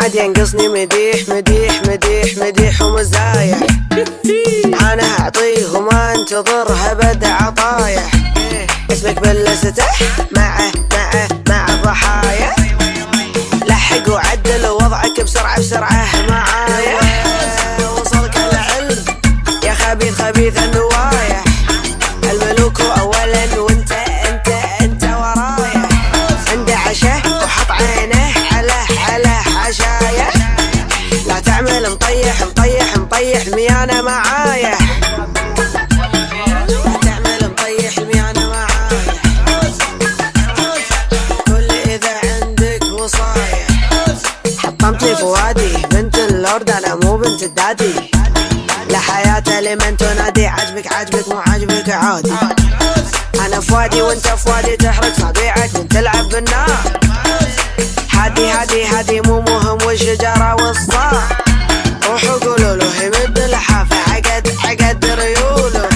عاد ينقصني مديح مديح مديح مديح ومزايح. انا اعطيه وما انتظرها بدا عطايح. اسمك بالستح مع الضحايا. لحق وعدل وضعك بسرعة بسرعة معايا. وصلك العلم يا خبيث خبيث النوايح. الملوك اولا وانت ورايا. عنده عشاء وحط عينه على عشايا. لا تعمل مطيح مطيح مطيح ميانة معايا. لا تعمل مطيح ميانة معايا. كل اذا عندك وصايا. حطمتني فؤادي بنت اللورد انا مو بنت الدادي. لا حياة لمن تنادي. عجبك مو عجبك عادي. انا فؤادي وانت فؤادي. تحرق صبيعك وانت تلعب بالنار. هادي مو مهم والشجرة والصاع. روحوا قولوا له يمد الحافة عقد ريوله.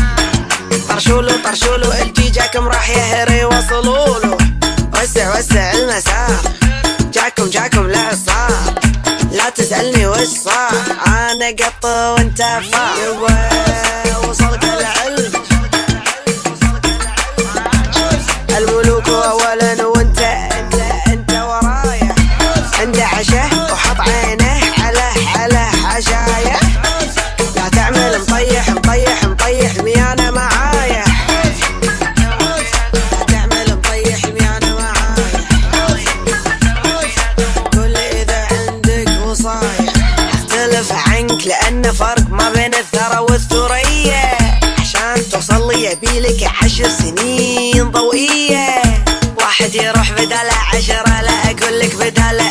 طرشولو الجي جاكم راح يهري وصلوله. وسع المسار. جاكم العصار. لا تسألني وش صار. انا قط وانت فار. وصلك العلم. الملوك اولا وانت ورايا. عنده عشاء وحط عينه على عشايا. لا تعمل مطيح ميانة معايا. لا تعمل مطيح ميانة معايا. كل اذا عندك وصايا. اختلف عنك لان فرق ما بين الثرى والثريا. عشان توصل لي يبيلك 10 سنين ضوئية. واحد يروح بداله 10. لا اقولك بداله